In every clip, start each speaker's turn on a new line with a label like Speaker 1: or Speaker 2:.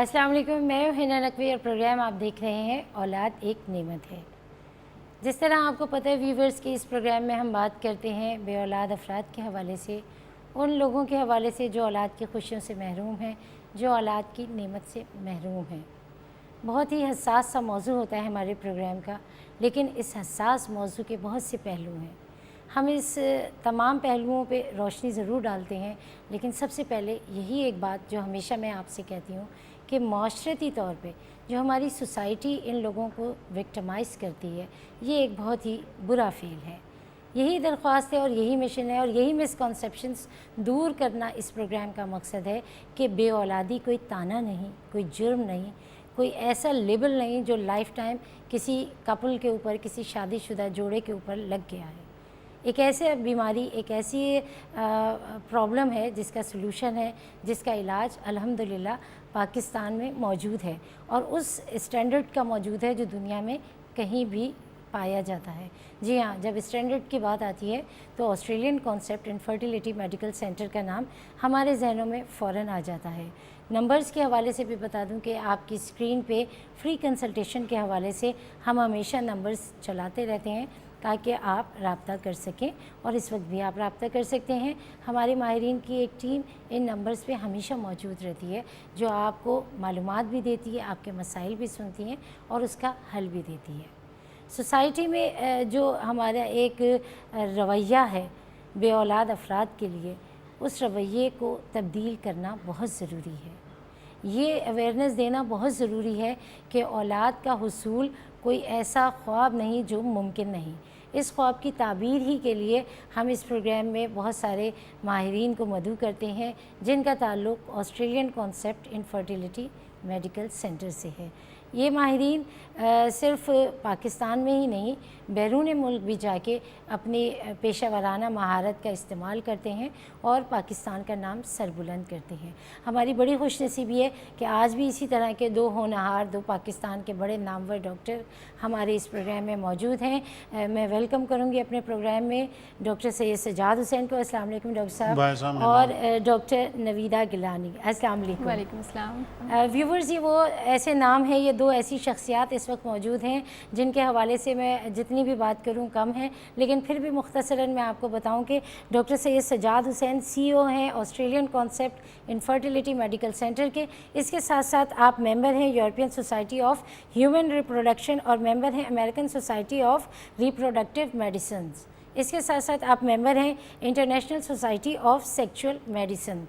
Speaker 1: अस्सलाम वालेकुम, मैं हूं हिना नकवी और प्रोग्राम आप देख रहे हैं औलाद एक नेमत है। जिस तरह आपको पता है व्यूवर्स की इस प्रोग्राम में हम बात करते हैं बे औलाद अफराद के हवाले से, उन लोगों के हवाले से जो औलाद की खुशियों से महरूम हैं, जो औलाद की नेमत से महरूम हैं। बहुत ही हसास सा मौजू होता है हमारे प्रोग्राम का, लेकिन इस हसास मौजू के बहुत से पहलू हैं। हम इस तमाम पहलुओं पे रोशनी ज़रूर डालते हैं, लेकिन सबसे पहले यही एक बात जो हमेशा मैं आपसे कहती हूँ कि माशरती तौर पे जो हमारी सोसाइटी इन लोगों को विक्टिमाइज़ करती है, ये एक बहुत ही बुरा फ़ेल है। यही दरख्वास्त है और यही मिशन है और यही मिसकॉन्सेप्शंस दूर करना इस प्रोग्राम का मकसद है कि बे औलादी कोई ताना नहीं, कोई जुर्म नहीं, कोई ऐसा लेबल नहीं जो लाइफ टाइम किसी कपल के ऊपर, किसी शादीशुदा जोड़े के ऊपर लग गया है। एक ऐसे बीमारी, एक ऐसी प्रॉब्लम है जिसका सलूशन है, जिसका इलाज अल्हम्दुलिल्लाह पाकिस्तान में मौजूद है और उस स्टैंडर्ड का मौजूद है जो दुनिया में कहीं भी पाया जाता है। जी हाँ, जब स्टैंडर्ड की बात आती है तो Australian concept infertility medical centre का नाम हमारे जहनों में फ़ौरन आ जाता है। नंबर्स के हवाले से भी बता दूं कि आपकी स्क्रीन पे फ्री कंसल्टेशन के हवाले से हम हमेशा नंबर्स चलाते रहते हैं ताकि आप रब्ता कर सकें, और इस वक्त भी आप रब्ता कर सकते हैं। हमारे माहिरीन की एक टीम इन नंबर्स पे हमेशा मौजूद रहती है जो आपको मालूमात भी देती है, आपके मसाइल भी सुनती हैं और उसका हल भी देती है। सोसाइटी में जो हमारा एक रवैया है बे औलाद अफराद के लिए, उस रवैये को तब्दील करना बहुत ज़रूरी है। ये अवेयरनेस देना बहुत ज़रूरी है कि औलाद का हुसूल कोई ऐसा ख्वाब नहीं जो मुमकिन नहीं। इस ख्वाब की ताबीर ही के लिए हम इस प्रोग्राम में बहुत सारे माहिरीन को मदऊ करते हैं जिनका ताल्लुक़ Australian concept infertility medical centre से है। ये माहिरीन सिर्फ़ पाकिस्तान में ही नहीं, बैरून मुल्क भी जाके अपनी पेशा वाराना महारत का इस्तेमाल करते हैं और पाकिस्तान का नाम सरबुलंद करते हैं। हमारी बड़ी खुशनसीबी है कि आज भी इसी तरह के दो होनहार, दो पाकिस्तान के बड़े नामवर डॉक्टर हमारे इस प्रोग्राम में मौजूद हैं। मैं वेलकम करूँगी अपने प्रोग्राम में डॉक्टर सैयद सजाद हुसैन को। अस्सलाम वालेकुम डॉक्टर साहब। और डॉक्टर नवीदा गिलानी। अस्सलाम वालेकुम।
Speaker 2: वालेकुम अस्सलाम।
Speaker 1: व्यूवर्स, ये वो ऐसे नाम हैं, ये दो ऐसी शख्सियात इस वक्त मौजूद हैं जिनके हवाले से मैं जितनी भी बात करूं कम है, लेकिन फिर भी मुख्तसरन मैं आपको बताऊं कि डॉक्टर सैयद सजाद हुसैन CEO हैं Australian concept infertility medical centre के। इसके साथ साथ आप मेंबर हैं European society of human reproduction और मेंबर हैं American society of reproductive medicine. इसके साथ साथ आप मेंबर हैं international society of sexual medicine.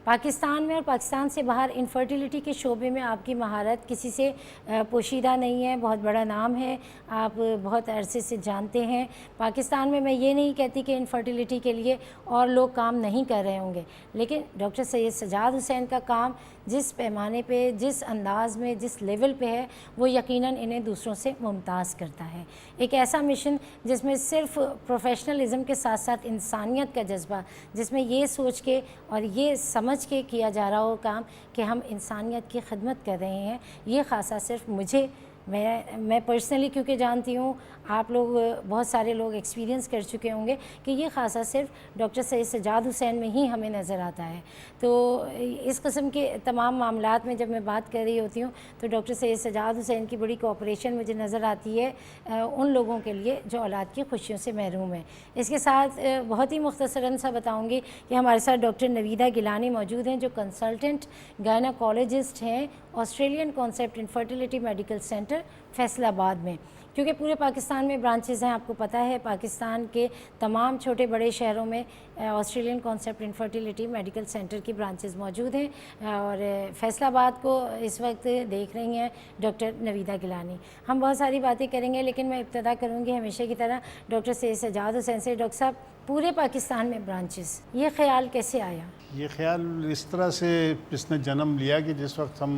Speaker 1: Pakistan में और पाकिस्तान से बाहर इनफर्टिलिटी के शोबे में आपकी महारत किसी से पोशीदा नहीं है, बहुत बड़ा नाम है, आप बहुत अरसे से जानते हैं। पाकिस्तान में मैं ये नहीं कहती कि इनफर्टिलिटी के लिए और लोग काम नहीं कर रहे होंगे, लेकिन डॉक्टर सैयद सजाद हुसैन का काम जिस पैमाने पे, जिस अंदाज़ में, जिस लेवल पे है, वो यकीनन इन्हें दूसरों से मुमताज़ करता है। एक ऐसा मिशन जिसमें सिर्फ प्रोफेशनलिज़म के साथ साथ इंसानियत का जज्बा, जिसमें ये सोच के और ये समझ के किया जा रहा हो काम कि हम इंसानियत की खिदमत कर रहे हैं, ये ख़ासा सिर्फ मुझे, मैं पर्सनली क्योंकि जानती हूँ, आप लोग बहुत सारे लोग एक्सपीरियंस कर चुके होंगे कि ये ख़ासा सिर्फ डॉक्टर सैयद सजाद हुसैन में ही हमें नज़र आता है। तो इस किस्म के तमाम मामलात में जब मैं बात कर रही होती हूँ तो डॉक्टर सैयद सजाद हुसैन की बड़ी कोऑपरेशन मुझे नज़र आती है उन लोगों के लिए जो औलाद की खुशियों से महरूम है। इसके साथ बहुत ही मुख्तसरन सा बताऊँगी कि हमारे साथ डॉक्टर नवीदा गिलानी मौजूद हैं जो कंसल्टेंट गायनाकोलॉजिस्ट हैं Australian concept infertility medical centre Faisalabad में। क्योंकि पूरे पाकिस्तान में ब्रांचेज़ हैं, आपको पता है पाकिस्तान के तमाम छोटे बड़े शहरों में Australian concept infertility medical centre की ब्रांचेज़ मौजूद हैं और फैसलाबाद को इस वक्त देख रही हैं डॉक्टर नवीदा गिलानी। हम बहुत सारी बातें करेंगे, लेकिन मैं इब्तदा करूँगी हमेशा की तरह डॉक्टर सैयद सजाद हुसैन से। डॉक्टर साहब, पूरे पाकिस्तान में ब्रांचेज़, ये ख्याल कैसे आया?
Speaker 3: ये ख्याल इस तरह से इसने जन्म लिया कि जिस वक्त हम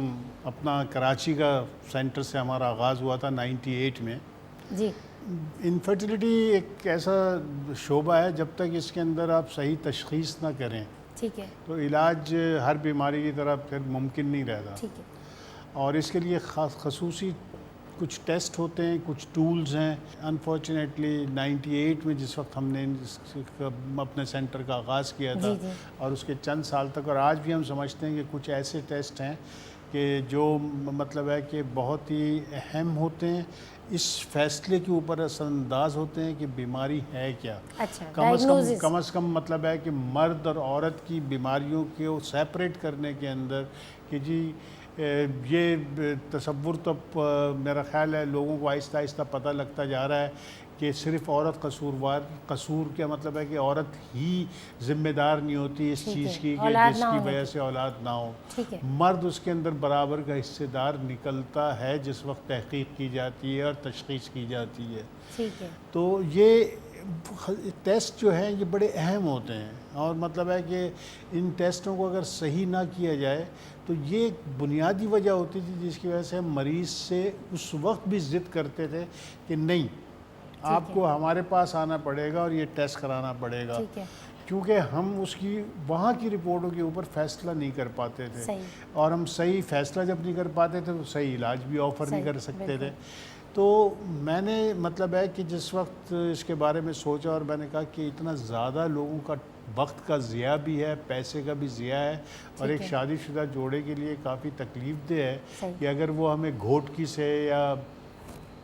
Speaker 3: अपना कराची का सेंटर से हमारा आगाज़ हुआ था 98 में
Speaker 1: जी।
Speaker 3: इनफर्टिलिटी एक ऐसा शोबा है जब तक इसके अंदर आप सही तशख़ीस ना करें, ठीक है, तो इलाज हर बीमारी की तरह फिर मुमकिन नहीं रहता, ठीक है। और इसके लिए ख़ासूसी कुछ टेस्ट होते हैं, कुछ टूल्स हैं। अनफॉर्चुनेटली 98 में जिस वक्त हमने अपने सेंटर का आगाज़ किया था और उसके चंद साल तक, और आज भी हम समझते हैं कि कुछ ऐसे टेस्ट हैं کہ جو مطلب ہے کہ بہت ہی اہم ہوتے ہیں، اس فیصلے کے اوپر اثر انداز ہوتے ہیں کہ بیماری ہے کیا.
Speaker 1: اچھا،
Speaker 3: کم از کم مطلب ہے کہ مرد اور عورت کی بیماریوں کو سیپریٹ کرنے کے اندر کہ جی یہ تصور تو میرا خیال ہے لوگوں کو آہستہ آہستہ پتہ لگتا جا رہا ہے کہ صرف عورت قصور کیا مطلب ہے کہ عورت ہی ذمہ دار نہیں ہوتی اس چیز کی کہ جس کی وجہ سے اولاد نہ ہو. مرد اس کے اندر برابر کا حصے دار نکلتا ہے جس وقت تحقیق کی جاتی ہے اور تشخیص کی جاتی ہے. تو یہ ٹیسٹ جو ہیں یہ بڑے اہم ہوتے ہیں، اور مطلب ہے کہ ان ٹیسٹوں کو اگر صحیح نہ کیا جائے تو یہ ایک بنیادی وجہ ہوتی تھی جس کی وجہ سے ہم مریض سے اس وقت بھی ضد کرتے تھے کہ نہیں آپ کو ہمارے پاس آنا پڑے گا اور یہ ٹیسٹ کرانا پڑے گا، کیونکہ ہم اس کی وہاں کی رپورٹوں کے اوپر فیصلہ نہیں کر پاتے تھے، اور ہم صحیح فیصلہ جب نہیں کر پاتے تھے تو صحیح علاج بھی آفر نہیں کر سکتے تھے. تو میں نے مطلب ہے کہ جس وقت اس کے بارے میں سوچا اور میں نے کہا کہ اتنا زیادہ لوگوں کا وقت کا ضیاع بھی ہے، پیسے کا بھی ضیاع ہے، اور ایک شادی شدہ جوڑے کے لیے کافی تکلیف دہ ہے کہ اگر وہ ہمیں گھوٹکی سے یا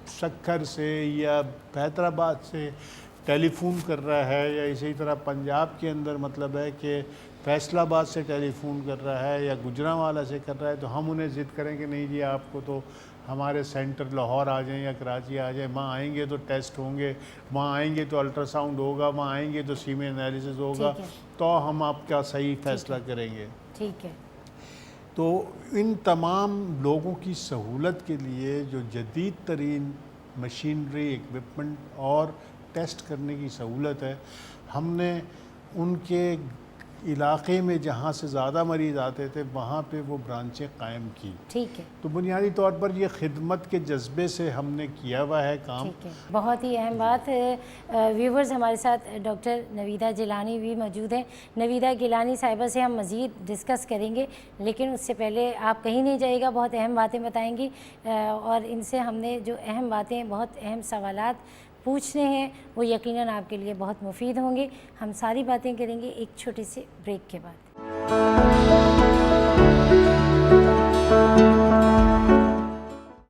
Speaker 3: سکھر سے یا حیدرآباد سے ٹیلی فون کر رہا ہے، یا اسی طرح پنجاب کے اندر مطلب ہے کہ فیصل آباد سے ٹیلی فون کر رہا ہے یا گجرانوالہ سے کر رہا ہے، تو ہم انہیں ضد کریں کہ نہیں جی آپ کو تو ہمارے سینٹر لاہور آ جائیں یا کراچی آ جائیں، وہاں آئیں گے تو ٹیسٹ ہوں گے، وہاں آئیں گے تو الٹرا ساؤنڈ ہوگا، وہاں آئیں گے تو سیمن انالیسس ہوگا، تو ہم آپ کا صحیح فیصلہ کریں گے.
Speaker 1: ٹھیک ہے.
Speaker 3: تو ان تمام لوگوں کی سہولت کے لیے جو جدید ترین مشینری، ایکوپمنٹ اور ٹیسٹ کرنے کی سہولت ہے، ہم نے ان کے علاقے میں جہاں سے زیادہ مریض آتے تھے وہاں پہ وہ برانچیں قائم کی.
Speaker 1: ٹھیک ہے.
Speaker 3: تو بنیادی طور پر یہ خدمت کے جذبے سے ہم نے کیا ہوا ہے کام.
Speaker 1: ٹھیک ہے. بہت ہی اہم بات. ویورز ہمارے ساتھ ڈاکٹر نویدہ جیلانی بھی موجود ہیں. نویدہ گیلانی صاحبہ سے ہم مزید ڈسکس کریں گے، لیکن اس سے پہلے آپ کہیں نہیں جائے گا، بہت اہم باتیں بتائیں گی، اور ان سے ہم نے جو اہم باتیں، بہت اہم سوالات پوچھنے ہیں وہ یقیناً آپ کے لیے بہت مفید ہوں گے. ہم ساری باتیں کریں گے ایک چھوٹے سے بریک کے بعد.